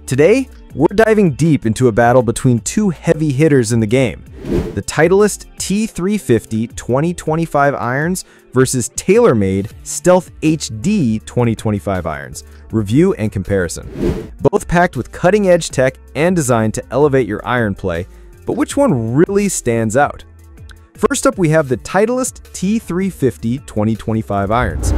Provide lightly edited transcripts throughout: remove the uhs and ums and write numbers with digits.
Today, we're diving deep into a battle between two heavy hitters in the game, the Titleist T350 2025 irons versus TaylorMade Stealth HD 2025 irons. Review and comparison. Both packed with cutting-edge tech and designed to elevate your iron play, but which one really stands out? First up, we have the Titleist T350 2025 irons.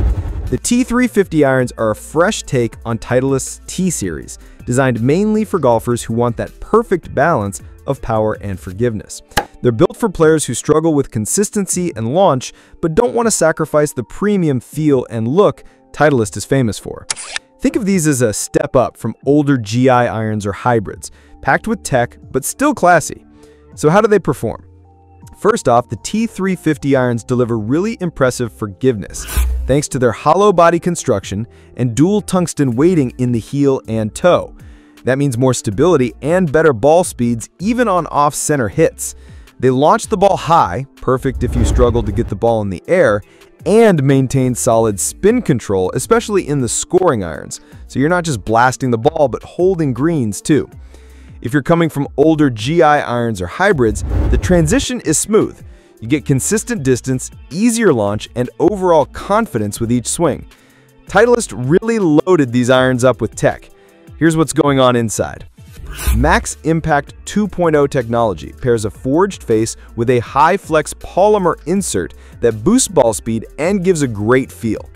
The T350 irons are a fresh take on Titleist's T-Series, designed mainly for golfers who want that perfect balance of power and forgiveness. They're built for players who struggle with consistency and launch, but don't want to sacrifice the premium feel and look Titleist is famous for. Think of these as a step up from older GI irons or hybrids, packed with tech, but still classy. So how do they perform? First off, the T350 irons deliver really impressive forgiveness, thanks to their hollow body construction and dual tungsten weighting in the heel and toe. That means more stability and better ball speeds even on off-center hits. They launch the ball high, perfect if you struggle to get the ball in the air, and maintain solid spin control, especially in the scoring irons, so you're not just blasting the ball but holding greens too. If you're coming from older GI irons or hybrids, the transition is smooth. You get consistent distance, easier launch, and overall confidence with each swing. Titleist really loaded these irons up with tech. Here's what's going on inside. Max Impact 2.0 technology pairs a forged face with a high-flex polymer insert that boosts ball speed and gives a great feel.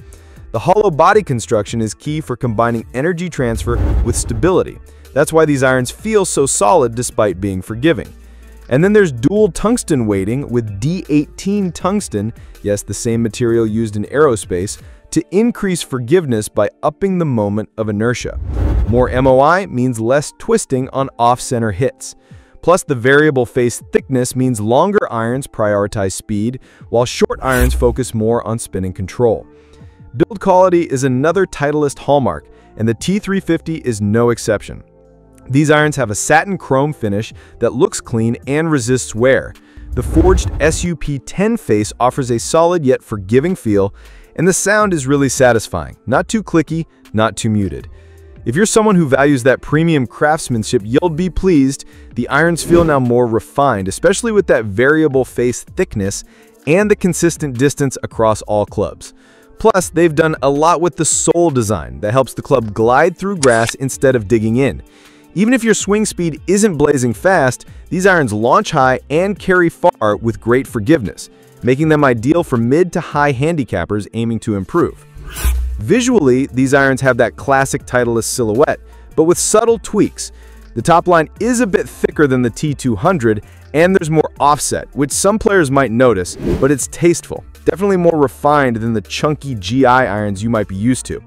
The hollow body construction is key for combining energy transfer with stability. That's why these irons feel so solid despite being forgiving. And then there's dual tungsten weighting with D18 tungsten, yes, the same material used in aerospace, to increase forgiveness by upping the moment of inertia. More MOI means less twisting on off-center hits. Plus, the variable face thickness means longer irons prioritize speed, while short irons focus more on spinning control. Build quality is another Titleist hallmark, and the T350 is no exception. These irons have a satin chrome finish that looks clean and resists wear. The forged SUP10 face offers a solid yet forgiving feel, and the sound is really satisfying. Not too clicky, not too muted. If you're someone who values that premium craftsmanship, you'll be pleased. The irons feel now more refined, especially with that variable face thickness and the consistent distance across all clubs. Plus, they've done a lot with the sole design that helps the club glide through grass instead of digging in. Even if your swing speed isn't blazing fast, these irons launch high and carry far with great forgiveness, making them ideal for mid to high handicappers aiming to improve. Visually, these irons have that classic Titleist silhouette, but with subtle tweaks. The top line is a bit thicker than the T200, and there's more offset, which some players might notice, but it's tasteful. Definitely more refined than the chunky GI irons you might be used to.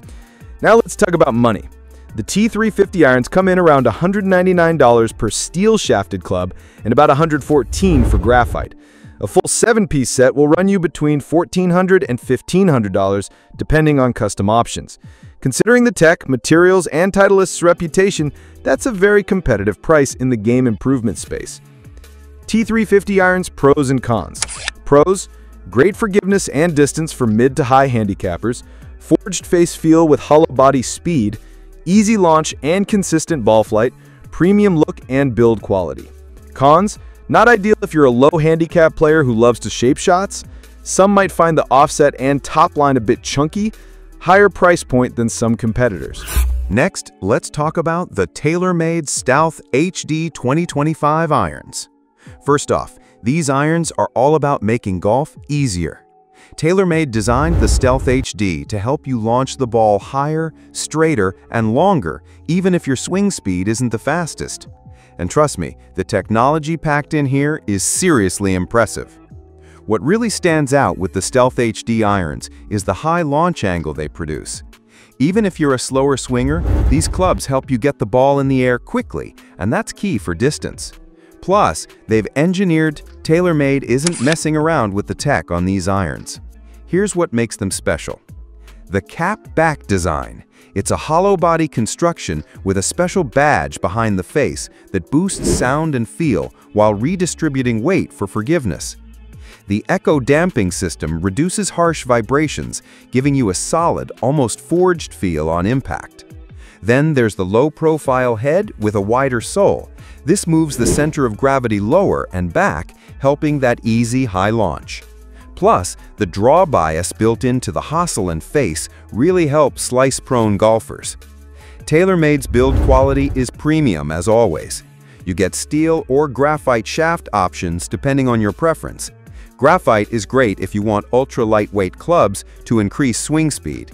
Now let's talk about money. The T350 irons come in around $199 per steel shafted club and about $114 for graphite. A full 7-piece set will run you between $1,400 and $1,500 depending on custom options. Considering the tech, materials, and Titleist's reputation, that's a very competitive price in the game improvement space. T350 irons pros and cons. Pros: great forgiveness and distance for mid to high handicappers, forged face feel with hollow body speed, easy launch and consistent ball flight, premium look and build quality. Cons: not ideal if you're a low handicap player who loves to shape shots. Some might find the offset and top line a bit chunky, higher price point than some competitors. Next, let's talk about the TaylorMade Stealth HD 2025 irons. First off, these irons are all about making golf easier. TaylorMade designed the Stealth HD to help you launch the ball higher, straighter, and longer, even if your swing speed isn't the fastest. And trust me, the technology packed in here is seriously impressive. What really stands out with the Stealth HD irons is the high launch angle they produce. Even if you're a slower swinger, these clubs help you get the ball in the air quickly, and that's key for distance. Plus, they've engineered TaylorMade isn't messing around with the tech on these irons. Here's what makes them special. The cap back design. It's a hollow body construction with a special badge behind the face that boosts sound and feel while redistributing weight for forgiveness. The echo damping system reduces harsh vibrations, giving you a solid, almost forged feel on impact. Then there's the low-profile head with a wider sole. This moves the center of gravity lower and back, helping that easy high launch. Plus, the draw bias built into the hosel and face really helps slice-prone golfers. TaylorMade's build quality is premium as always. You get steel or graphite shaft options depending on your preference. Graphite is great if you want ultra-lightweight clubs to increase swing speed.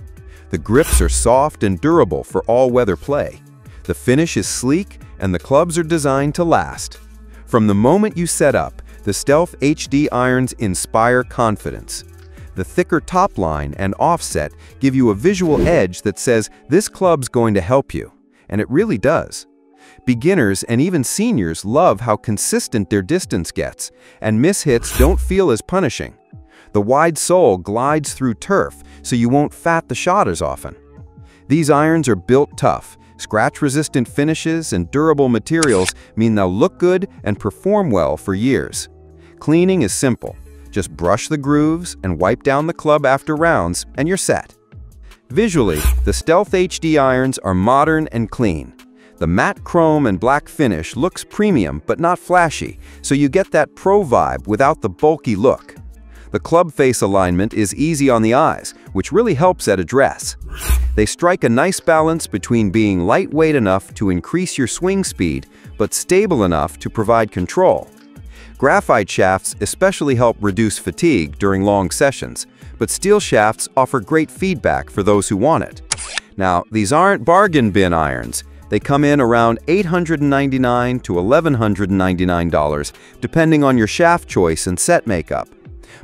The grips are soft and durable for all-weather play. The finish is sleek and the clubs are designed to last. From the moment you set up, the Stealth HD irons inspire confidence. The thicker top line and offset give you a visual edge that says this club's going to help you, and it really does. Beginners and even seniors love how consistent their distance gets, and mishits don't feel as punishing. The wide sole glides through turf, so you won't fat the shot as often. These irons are built tough. Scratch-resistant finishes and durable materials mean they'll look good and perform well for years. Cleaning is simple. Just brush the grooves and wipe down the club after rounds, and you're set. Visually, the Stealth HD irons are modern and clean. The matte chrome and black finish looks premium but not flashy, so you get that pro vibe without the bulky look. The club face alignment is easy on the eyes, which really helps at address. They strike a nice balance between being lightweight enough to increase your swing speed, but stable enough to provide control. Graphite shafts especially help reduce fatigue during long sessions, but steel shafts offer great feedback for those who want it. Now, these aren't bargain bin irons. They come in around $899 to $1,199, depending on your shaft choice and set makeup.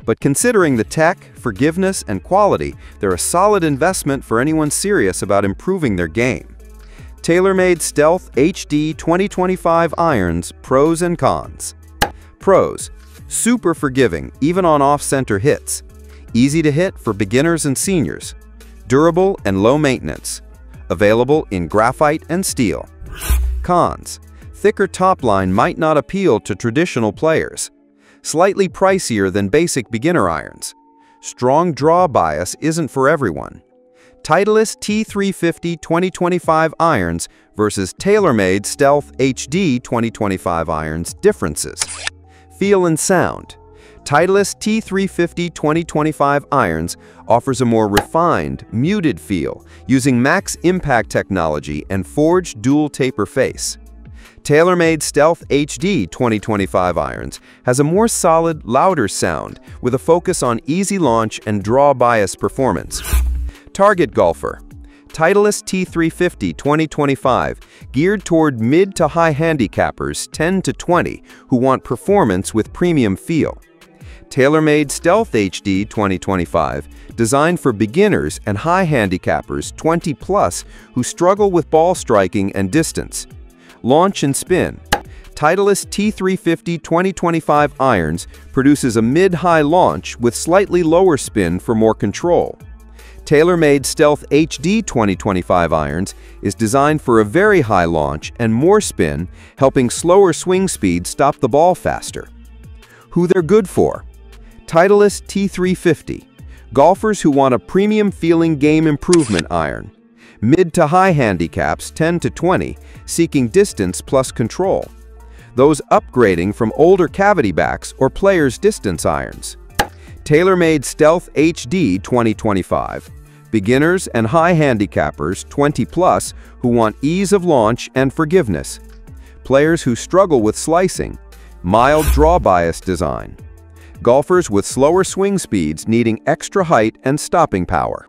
But considering the tech, forgiveness, and quality, they're a solid investment for anyone serious about improving their game. TaylorMade Stealth HD 2025 irons, pros and cons. Pros: super forgiving, even on off-center hits. Easy to hit for beginners and seniors. Durable and low maintenance. Available in graphite and steel. Cons: thicker top line might not appeal to traditional players. Slightly pricier than basic beginner irons. Strong draw bias isn't for everyone. Titleist T350 2025 irons versus TaylorMade Stealth HD 2025 irons differences. Feel and sound. Titleist T350 2025 irons offers a more refined, muted feel using max impact technology and forged dual taper face. TaylorMade Stealth HD 2025 irons has a more solid, louder sound with a focus on easy launch and draw bias performance. Target golfer. Titleist T350 2025 geared toward mid to high handicappers 10 to 20 who want performance with premium feel. TaylorMade Stealth HD 2025 designed for beginners and high handicappers 20+ who struggle with ball striking and distance. Launch and spin. Titleist T350 2025 irons produces a mid-high launch with slightly lower spin for more control. TaylorMade Stealth HD 2025 irons is designed for a very high launch and more spin, helping slower swing speed stop the ball faster. Who they're good for. Titleist T350. Golfers who want a premium-feeling game improvement iron. Mid to high handicaps 10 to 20, seeking distance plus control. Those upgrading from older cavity backs or players' distance irons. TaylorMade Stealth HD 2025. Beginners and high handicappers 20+ who want ease of launch and forgiveness. Players who struggle with slicing. Mild draw bias design. Golfers with slower swing speeds needing extra height and stopping power.